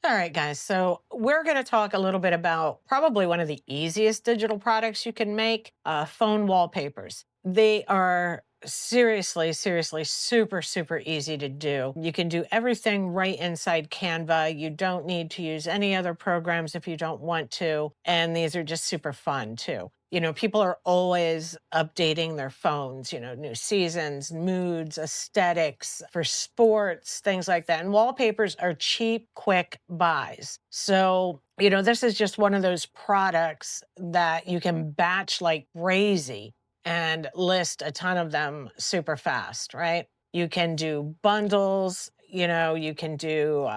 All right, guys. So we're going to talk a little bit about probably one of the easiest digital products you can make, phone wallpapers. They are seriously super, super easy to do. You can do everything right inside Canva. You don't need to use any other programs if you don't want to. And these are just super fun too. People are always updating their phones, new seasons, moods, aesthetics for sports, things like that. And wallpapers are cheap, quick buys. So, this is just one of those products that you can batch like crazy and list a ton of them super fast, right? You can do bundles, you can do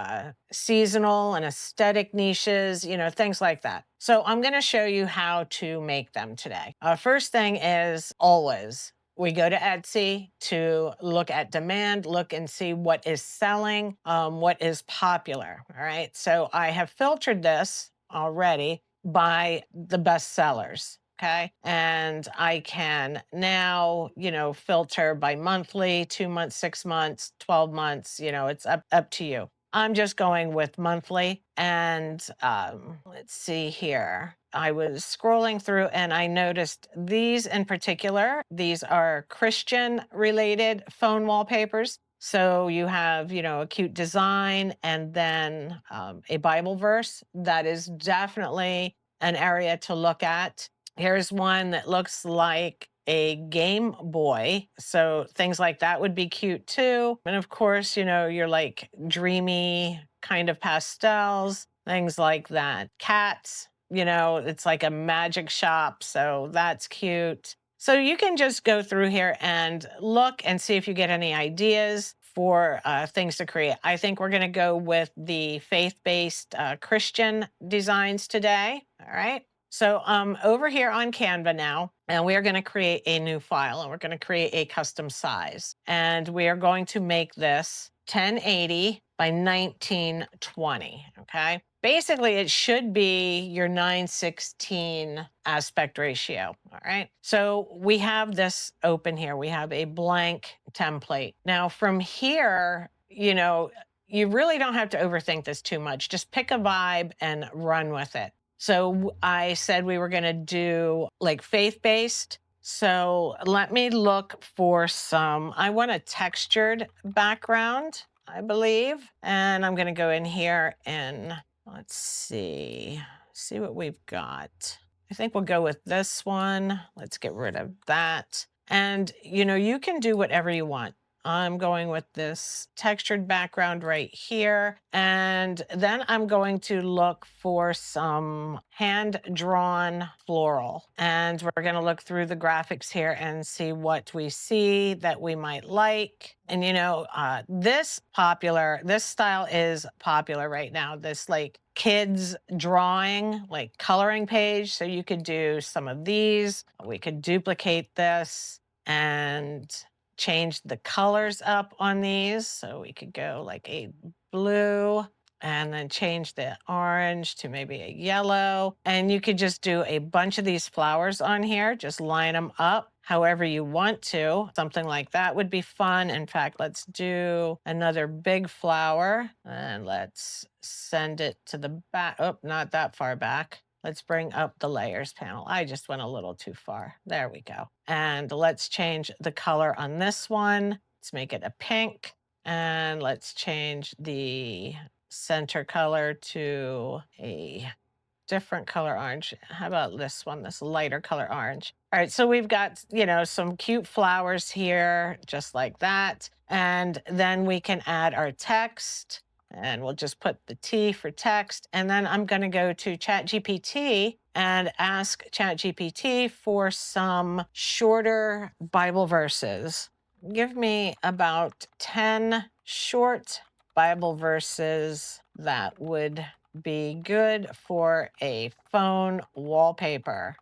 seasonal and aesthetic niches, things like that. So I'm going to show you how to make them today. First thing is always we go to Etsy to look at demand, look and see what is selling, what is popular. All right. So I have filtered this already by the best sellers. Okay. And I can now, filter by monthly, 2 months, 6 months, 12 months, it's up to you. I'm just going with monthly. And let's see here. I was scrolling through and I noticed these in particular. These are Christian related phone wallpapers. So you have, a cute design and then a Bible verse. That is definitely an area to look at. Here's one that looks like a Game Boy. So things like that would be cute too. And of course, you're like dreamy kind of pastels, things like that. Cats, it's like a magic shop. So that's cute. So you can just go through here and look and see if you get any ideas for things to create. I think we're going to go with the faith-based Christian designs today. All right. So over here on Canva now, and we are going to create a new file and we're going to create a custom size. And we are going to make this 1080 by 1920, okay? Basically, it should be your 9:16 aspect ratio, all right? So we have this open here. We have a blank template. Now from here, you really don't have to overthink this too much. Just pick a vibe and run with it. So I said we were going to do like faith-based. So let me look for I want a textured background, I believe. And I'm going to go in here and let's see what we've got. I think we'll go with this one. Let's get rid of that. And, you can do whatever you want. I'm going with this textured background right here. And then I'm going to look for some hand-drawn floral. And we're going to look through the graphics here and see what we see that we might like. And, this style is popular right now. This like kids drawing, like coloring page. So you could do some of these. We could duplicate this and change the colors up on these. So we could go like a blue and then change the orange to maybe a yellow. And you could just do a bunch of these flowers on here, just line them up however you want to. Something like that would be fun. In fact, let's do another big flower and let's send it to the back. Oh, not that far back. Let's bring up the layers panel. I just went a little too far. There we go. And let's change the color on this one. Let's make it a pink. And let's change the center color to a different color orange. How about this one, this lighter color orange? All right, so we've got, some cute flowers here, just like that. And then we can add our text. And we'll just put the T for text. And then I'm going to go to ChatGPT and ask ChatGPT for some shorter Bible verses. Give me about 10 short Bible verses that would be good for a phone wallpaper,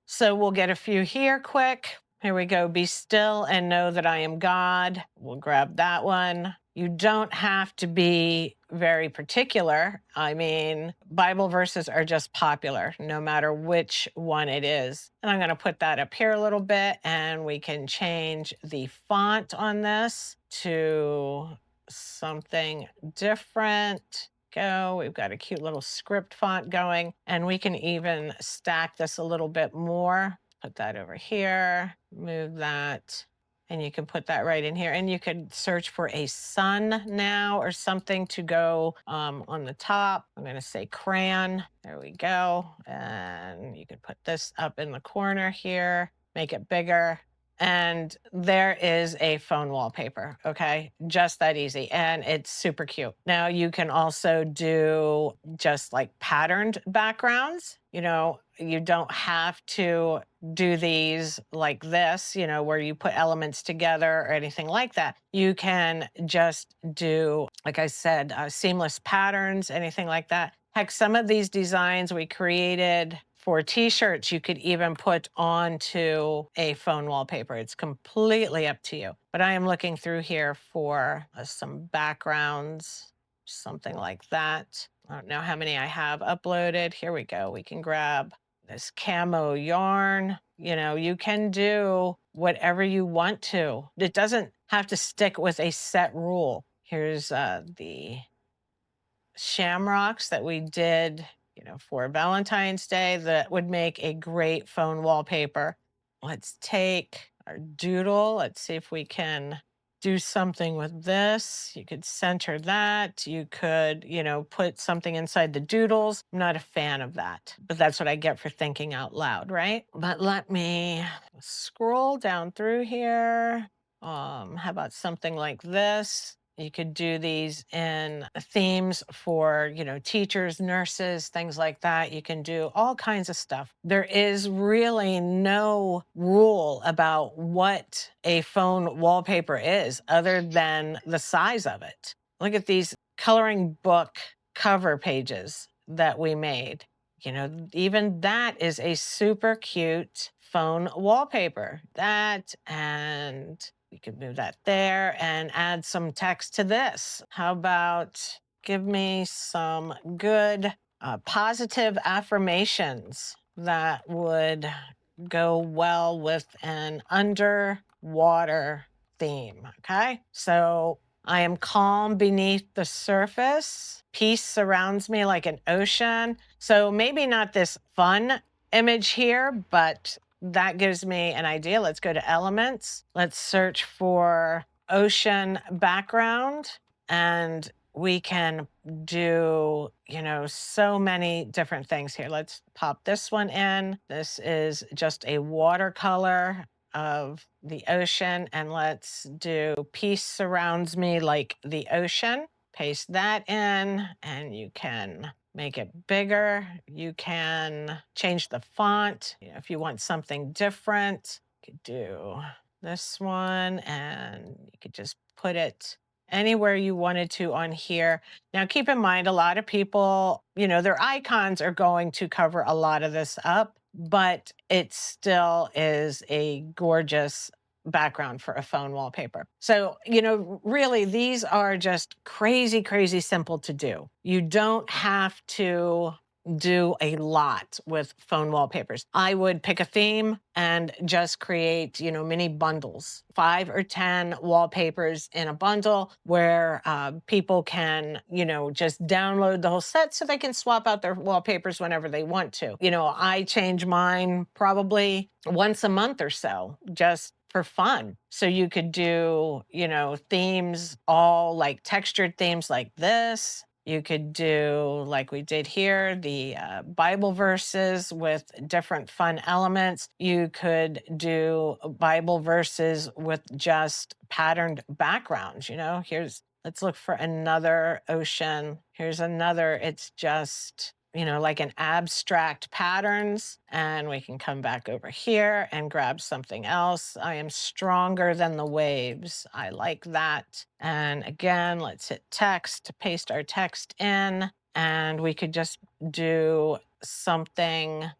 So we'll get a few here quick. Here we go. Be still and know that I am God. We'll grab that one. You don't have to be very particular. I mean, Bible verses are just popular, no matter which one it is. And I'm going to put that up here a little bit, and we can change the font on this to something different. go. We've got a cute little script font going, and we can even stack this a little bit more. Put that over here, move that, and you can put that right in here. And you could search for a sun now or something to go on the top. I'm going to say crayon. There we go. And you could put this up in the corner here, make it bigger. And there is a phone wallpaper, okay? Just that easy. And it's super cute. Now you can also do just like patterned backgrounds. You don't have to do these like this, where you put elements together or anything like that. You can just do, like I said, seamless patterns, anything like that. Heck, some of these designs we created for t-shirts, you could even put onto a phone wallpaper. It's completely up to you. But I am looking through here for some backgrounds, something like that. I don't know how many I have uploaded. Here we go. We can grab this camo yarn. You can do whatever you want to. It doesn't have to stick with a set rule. Here's the shamrocks that we did, for Valentine's Day that would make a great phone wallpaper. Let's take our doodle. Let's see if we can do something with this. You could center that. You could, put something inside the doodles. I'm not a fan of that, but that's what I get for thinking out loud, right? But let me scroll down through here. How about something like this? You could do these in themes for, teachers, nurses, things like that. You can do all kinds of stuff. There is really no rule about what a phone wallpaper is other than the size of it. Look at these coloring book cover pages that we made. Even that is a super cute phone wallpaper. That, and you could move that there and add some text to this. How about give me some good positive affirmations that would go well with an underwater theme, okay? So I am calm beneath the surface. Peace surrounds me like an ocean. So maybe not this fun image here, but that gives me an idea. Let's go to elements. Let's search for ocean background, and we can do, so many different things here. Let's pop this one in. This is just a watercolor of the ocean, and let's do peace surrounds me like the ocean. Paste that in, and you can make it bigger. You can change the font. If you want something different, you could do this one, and you could just put it anywhere you wanted to on here. Now, keep in mind, a lot of people, their icons are going to cover a lot of this up, but it still is a gorgeous background for a phone wallpaper. So, really, these are just crazy, crazy simple to do. You don't have to do a lot with phone wallpapers. I would pick a theme and just create, mini bundles, 5 or 10 wallpapers in a bundle where people can, just download the whole set so they can swap out their wallpapers whenever they want to. I change mine probably once a month or so, just for fun. So you could do, themes, all like textured themes like this. You could do, like we did here, the Bible verses with different fun elements. You could do Bible verses with just patterned backgrounds. Let's look for another ocean. Here's another, it's just, like an abstract patterns. And we can come back over here and grab something else. I am stronger than the waves. I like that. And again, let's hit text to paste our text in. And we could just do something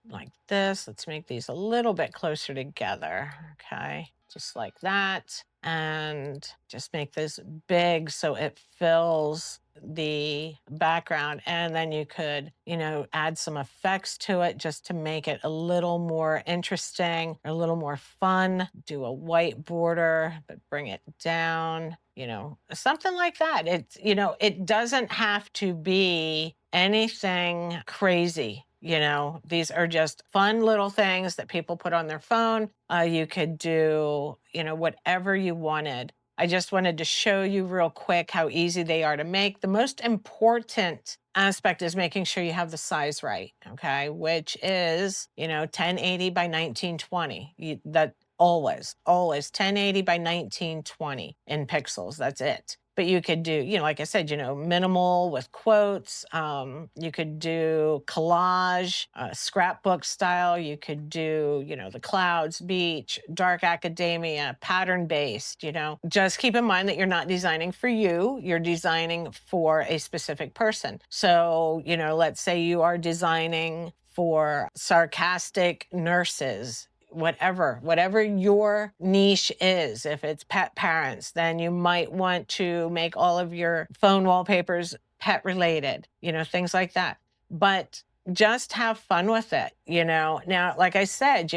like this. Let's make these a little bit closer together. Okay. just like that. And just make this big so it fills the background. And then you could, add some effects to it just to make it a little more interesting, a little more fun. Do a white border, but bring it down, something like that. It doesn't have to be anything crazy. These are just fun little things that people put on their phone. You could do, whatever you wanted. I just wanted to show you real quick how easy they are to make. The most important aspect is making sure you have the size right, okay? Which is, 1080 by 1920. That always 1080 by 1920 in pixels. That's it. But you could do, like I said, minimal with quotes. You could do collage, scrapbook style. You could do, the clouds, beach, dark academia, pattern based. Just keep in mind that you're not designing for you. You're designing for a specific person. So, let's say you are designing for sarcastic nurses. Whatever your niche is. If it's pet parents, then you might want to make all of your phone wallpapers pet related, things like that. But just have fun with it, Now, like I said,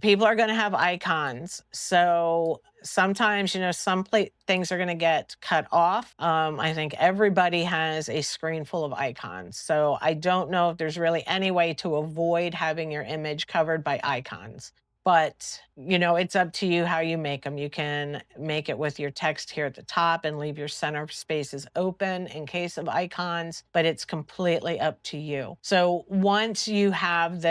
people are going to have icons. So sometimes, some things are going to get cut off. I think everybody has a screen full of icons. So I don't know if there's really any way to avoid having your image covered by icons. But, it's up to you how you make them. You can make it with your text here at the top and leave your center spaces open in case of icons, but it's completely up to you. So once you have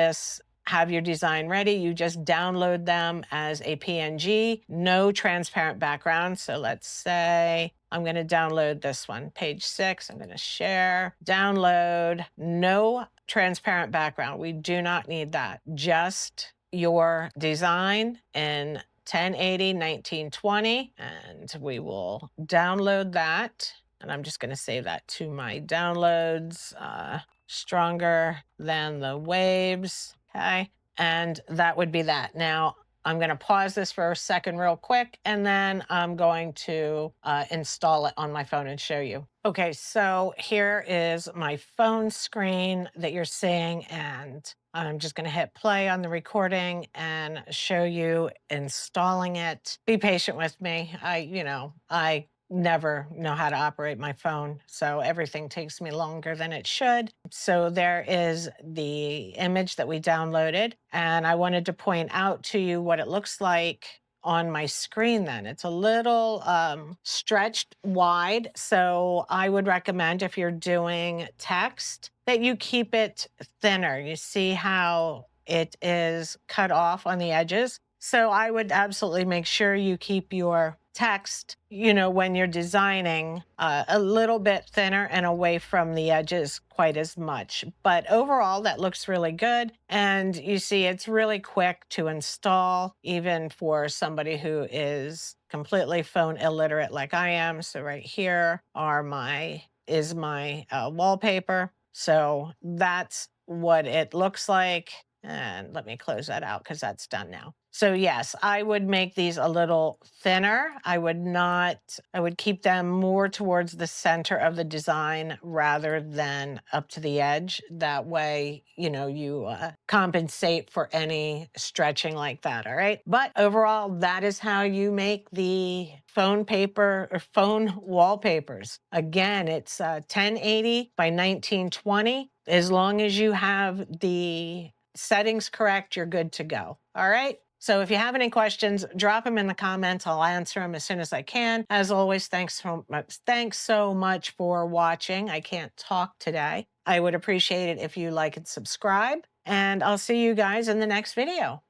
your design ready, you just download them as a PNG, no transparent background. So let's say I'm going to download this one, page 6. I'm going to share, download, no transparent background. We do not need that. Just your design in 1080, 1920, and we will download that. And I'm just going to save that to my downloads, stronger than the waves. Okay. And that would be that. Now, I'm going to pause this for a second real quick, and then I'm going to install it on my phone and show you. Okay, so here is my phone screen that you're seeing, and I'm just going to hit play on the recording and show you installing it. Be patient with me. I never know how to operate my phone, so everything takes me longer than it should. So there is the image that we downloaded, and I wanted to point out to you what it looks like on my screen then. It's a little stretched wide, so I would recommend if you're doing text that you keep it thinner. You see how it is cut off on the edges? So I would absolutely make sure you keep your text, when you're designing, a little bit thinner and away from the edges quite as much. But overall, that looks really good. And you see, it's really quick to install, even for somebody who is completely phone illiterate like I am. So right here is my wallpaper. So that's what it looks like. And let me close that out because that's done now. So yes, I would make these a little thinner. I would keep them more towards the center of the design rather than up to the edge. That way, you compensate for any stretching like that, all right? But overall, that is how you make the phone paper or phone wallpapers. Again, it's 1080 by 1920. As long as you have the settings correct, you're good to go. All right. So if you have any questions, drop them in the comments. I'll answer them as soon as I can. As always, thanks so much for watching. I can't talk today. I would appreciate it if you like and subscribe, and I'll see you guys in the next video.